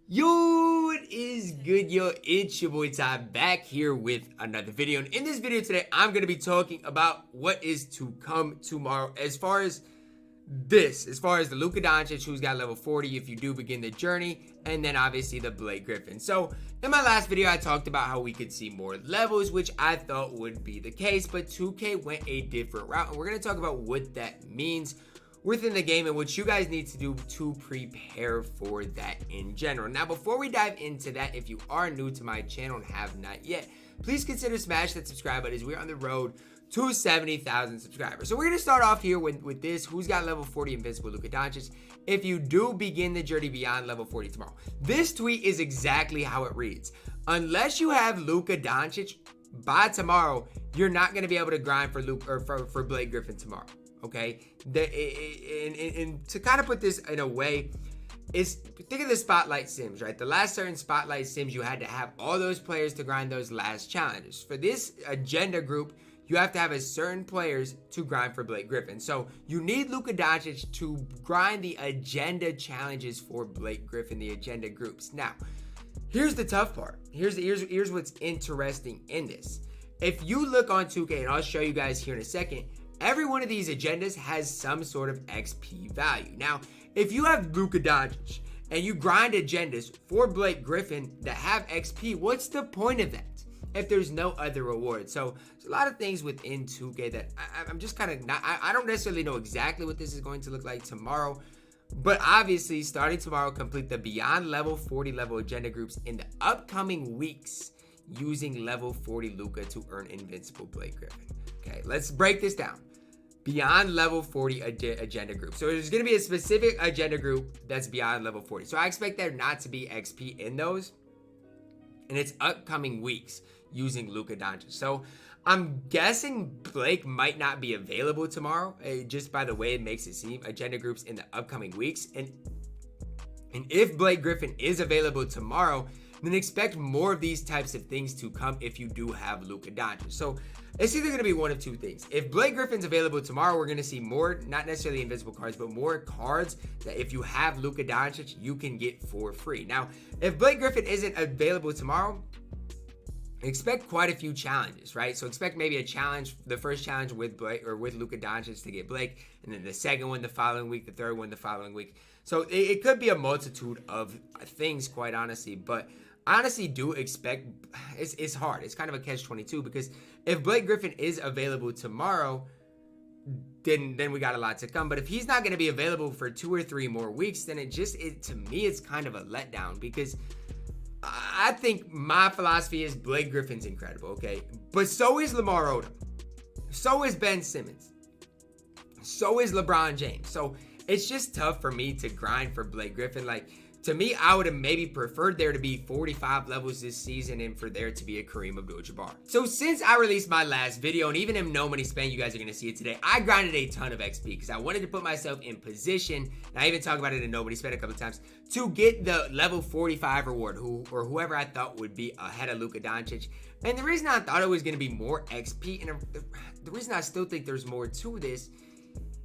Yo, what is good, yo? It's your boy Ty back here with another video. And in this video today, I'm going to be talking about what is to come tomorrow as far as the Luka Doncic, who's got level 40 if you do begin the journey, and then obviously the Blake Griffin. So in my last video, I talked about how we could see more levels, which I thought would be the case, but 2K went a different route, and we're going to talk about what that means within the game and what you guys need to do to prepare for that in general. Now, before we dive into that, if you are new to my channel and have not yet, please consider smash that subscribe button as we're on the road to 70,000 subscribers. So we're going to start off here with this. Who's got level 40 invincible Luka Doncic if you do begin the journey beyond level 40 tomorrow? This tweet is exactly how it reads. Unless you have Luka Doncic by tomorrow, you're not going to be able to grind for for Blake Griffin tomorrow. Okay, and to kind of put this in a way, is think of the spotlight sims, right? The last certain spotlight sims, you had to have all those players to grind those last challenges. For this agenda group, you have to have a certain players to grind for Blake Griffin. So you need Luka Doncic to grind the agenda challenges for Blake Griffin, the agenda groups. Now, here's the tough part. Here's what's interesting in this. If you look on 2K, and I'll show you guys here in a second, every one of these agendas has some sort of XP value. Now, if you have Luka Doncic and you grind agendas for Blake Griffin that have XP, what's the point of that if there's no other reward? So there's a lot of things within 2K that I'm just kind of not, I don't necessarily know exactly what this is going to look like tomorrow. But obviously, starting tomorrow, complete the beyond level 40 level agenda groups in the upcoming weeks using level 40 Luka to earn invincible Blake Griffin. Okay, let's break this down. Beyond level 40 agenda group. So there's going to be a specific agenda group that's beyond level 40. So I expect there not to be XP in those. And it's upcoming weeks using Luka Doncic. So I'm guessing Blake might not be available tomorrow, just by the way it makes it seem. Agenda groups in the upcoming weeks. And if Blake Griffin is available tomorrow, then expect more of these types of things to come if you do have Luka Doncic. So it's either going to be one of two things. If Blake Griffin's available tomorrow, we're going to see more, not necessarily invincible cards, but more cards that if you have Luka Doncic, you can get for free. Now, if Blake Griffin isn't available tomorrow, expect quite a few challenges, right? So expect maybe a challenge, the first challenge with Blake or with Luka Doncic to get Blake, and then the second one the following week, the third one the following week. So it could be a multitude of things, quite honestly, but I honestly do expect, it's hard. It's kind of a catch-22 because if Blake Griffin is available tomorrow, then we got a lot to come. But if he's not going to be available for 2 or 3 more weeks, then to me, it's kind of a letdown because I think my philosophy is Blake Griffin's incredible, okay? But so is Lamar Odom. So is Ben Simmons. So is LeBron James. So it's just tough for me to grind for Blake Griffin. Like, to me, I would have maybe preferred there to be 45 levels this season and for there to be a Kareem Abdul-Jabbar. So since I released my last video, and even in No Money Spent, you guys are going to see it today, I grinded a ton of XP because I wanted to put myself in position, and I even talked about it in No Money Spent a couple of times, to get the level 45 reward, whoever I thought would be ahead of Luka Doncic. And the reason I thought it was going to be more XP, and the reason I still think there's more to this,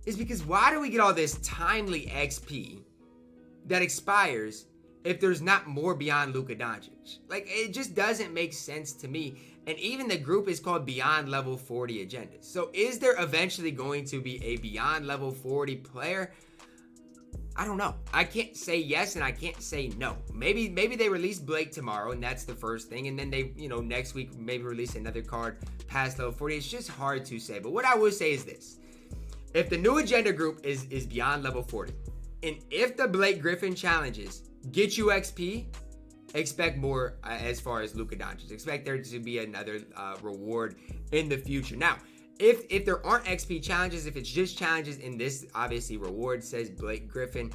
is because why do we get all this timely XP that expires if there's not more beyond Luka Doncic? Like, it just doesn't make sense to me. And even the group is called Beyond Level 40 Agendas. So is there eventually going to be a Beyond Level 40 player? I don't know. I can't say yes and I can't say no. Maybe they release Blake tomorrow and that's the first thing. And then they, next week maybe release another card past level 40. It's just hard to say. But what I will say is this. If the new agenda group is Beyond Level 40, and if the Blake Griffin challenges get you XP, expect more as far as Luka Doncic. Expect there to be another reward in the future. Now, if there aren't XP challenges, if it's just challenges in this, obviously reward says Blake Griffin,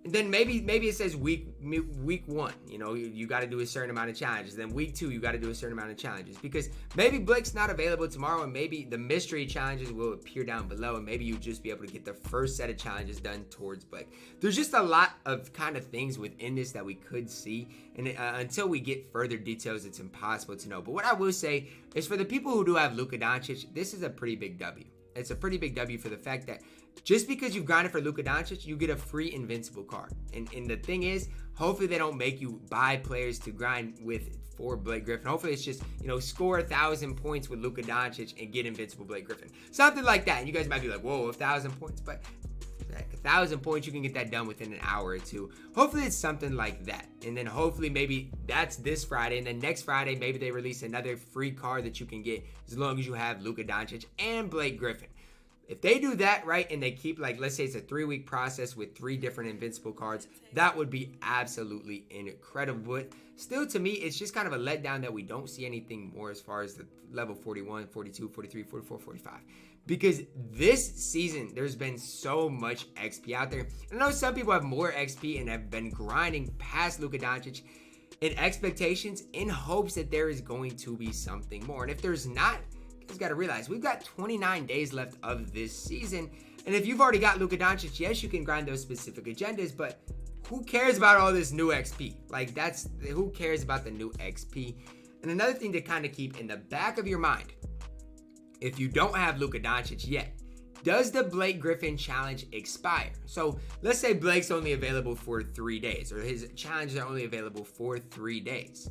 then maybe it says week 1, you got to do a certain amount of challenges. Then week 2, you got to do a certain amount of challenges because maybe Blake's not available tomorrow, and maybe the mystery challenges will appear down below, and maybe you just be able to get the first set of challenges done towards Blake. There's just a lot of kind of things within this that we could see, and until we get further details, it's impossible to know. But what I will say is for the people who do have Luka Doncic, this is a pretty big W. It's a pretty big W for the fact that just because you've grinded for Luka Doncic, you get a free Invincible card. And the thing is, hopefully they don't make you buy players to grind with for Blake Griffin. Hopefully it's just, score 1,000 points with Luka Doncic and get Invincible Blake Griffin. Something like that. And you guys might be like, whoa, 1,000 points. But 1,000 points, you can get that done within an hour or two. Hopefully it's something like that. And then hopefully maybe that's this Friday. And then next Friday, maybe they release another free card that you can get as long as you have Luka Doncic and Blake Griffin. If they do that right and they keep, let's say it's a 3-week process with 3 different Invincible cards, that would be absolutely incredible. But still, to me, it's just kind of a letdown that we don't see anything more as far as the level 41, 42, 43, 44, 45. Because this season, there's been so much XP out there. I know some people have more XP and have been grinding past Luka Doncic in expectations in hopes that there is going to be something more. And if there's not, you got to realize we've got 29 days left of this season, and if you've already got Luka Doncic, yes, you can grind those specific agendas, but who cares about all this new XP? Who cares about the new XP? And another thing to kind of keep in the back of your mind, if you don't have Luka Doncic yet, does the Blake Griffin challenge expire? So let's say Blake's only available for 3 days, or his challenges are only available for 3 days.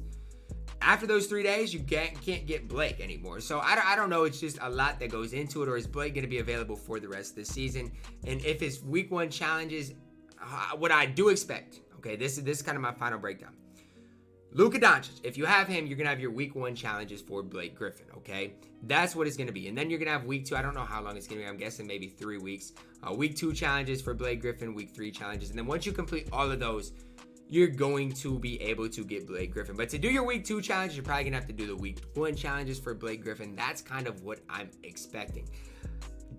After those 3 days, you can't get Blake anymore. So I don't know. It's just a lot that goes into it. Or is Blake going to be available for the rest of the season? And if it's week 1 challenges, what I do expect, okay, this is kind of my final breakdown. Luka Doncic, if you have him, you're going to have your week 1 challenges for Blake Griffin, okay? That's what it's going to be. And then you're going to have week 2. I don't know how long it's going to be. I'm guessing maybe 3 weeks. Week 2 challenges for Blake Griffin, week 3 challenges. And then once you complete all of those, you're going to be able to get Blake Griffin. But to do your week 2 challenge, you're probably going to have to do the week 1 challenges for Blake Griffin. That's kind of what I'm expecting.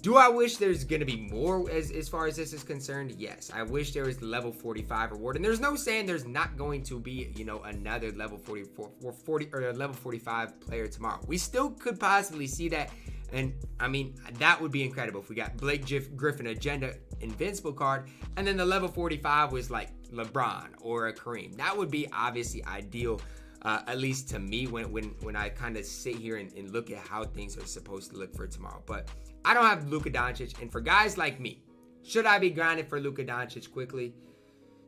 Do I wish there's going to be more as far as this is concerned? Yes. I wish there was the level 45 reward. And there's no saying there's not going to be, another level 44 or 40 or a level 45 player tomorrow. We still could possibly see that. And I mean, that would be incredible if we got Blake Griffin agenda Invincible card, and then the level 45 was like LeBron or a Kareem. That would be obviously ideal, at least to me, when I kind of sit here and look at how things are supposed to look for tomorrow. But I don't have Luka Doncic, and for guys like me, should I be grinding for Luka Doncic quickly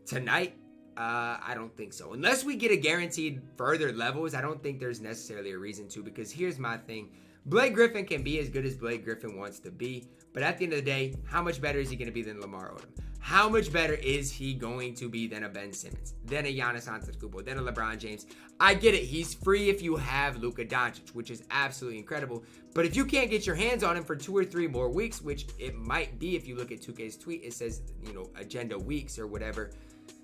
tonight? I don't think so. Unless we get a guaranteed further levels, I don't think there's necessarily a reason to, because here's my thing. Blake Griffin can be as good as Blake Griffin wants to be, but at the end of the day, how much better is he going to be than Lamar Odom? How much better is he going to be than a Ben Simmons, than a Giannis Antetokounmpo, than a LeBron James? I get it. He's free if you have Luka Doncic, which is absolutely incredible. But if you can't get your hands on him for 2 or 3 more weeks, which it might be if you look at 2K's tweet, it says, agenda weeks or whatever,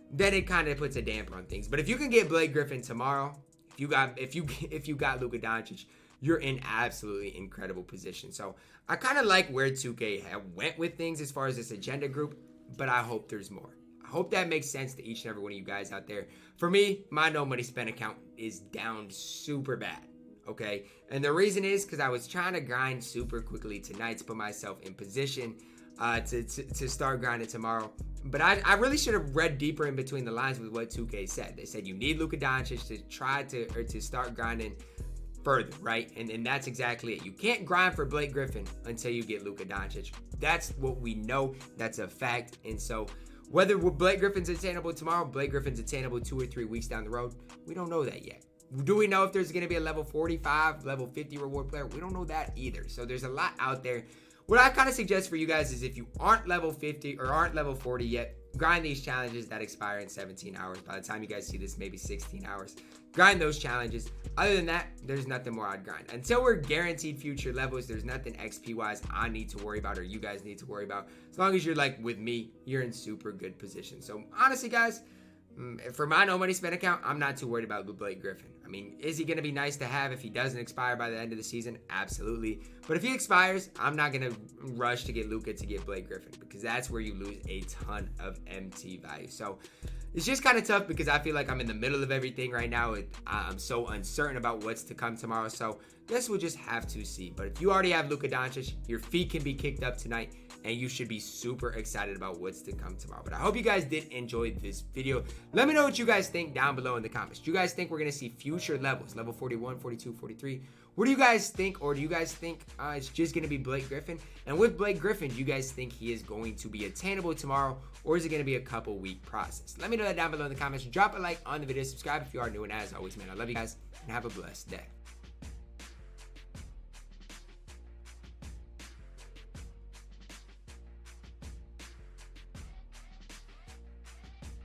then it kind of puts a damper on things. But if you can get Blake Griffin tomorrow, if you got Luka Doncic, you're in absolutely incredible position. So I kind of like where 2K went with things as far as this agenda group, but I hope there's more. I hope that makes sense to each and every one of you guys out there. For me, my no money spent account is down super bad, okay? And the reason is because I was trying to grind super quickly tonight to put myself in position to start grinding tomorrow. But I really should have read deeper in between the lines with what 2K said. They said you need Luka Doncic to start grinding further, right? And that's exactly it. You can't grind for Blake Griffin until you get Luka Doncic. That's what we know. That's a fact. And so whether Blake Griffin's attainable tomorrow, Blake Griffin's attainable 2 or 3 weeks down the road, we don't know that yet. Do we know if there's going to be a level 45, level 50 reward player? We don't know that either. So there's a lot out there. What I kind of suggest for you guys is if you aren't level 50 or aren't level 40 yet, grind these challenges that expire in 17 hours. By the time you guys see this, maybe 16 hours. Grind those challenges. Other than that, there's nothing more I'd grind. Until we're guaranteed future levels, there's nothing XP-wise I need to worry about or you guys need to worry about. As long as you're like with me, you're in super good position. So honestly, guys, for my no money spent account, I'm not too worried about Blake Griffin. I mean, is he going to be nice to have if he doesn't expire by the end of the season? Absolutely. But if he expires, I'm not going to rush to get Luka to get Blake Griffin, because that's where you lose a ton of MT value. So it's just kind of tough because I feel like I'm in the middle of everything right now. I'm so uncertain about what's to come tomorrow. So I guess we'll just have to see. But if you already have Luka Doncic, your feet can be kicked up tonight. and you should be super excited about what's to come tomorrow. But I hope you guys did enjoy this video. Let me know what you guys think down below in the comments. Do you guys think we're going to see future levels, level 41, 42, 43? What do you guys think? Or do you guys think it's just going to be Blake Griffin? And with Blake Griffin, do you guys think he is going to be attainable tomorrow, or is it going to be a couple week process? Let me know that down below in the comments. Drop a like on the video, subscribe if you are new, and as always, man, I love you guys, and have a blessed day.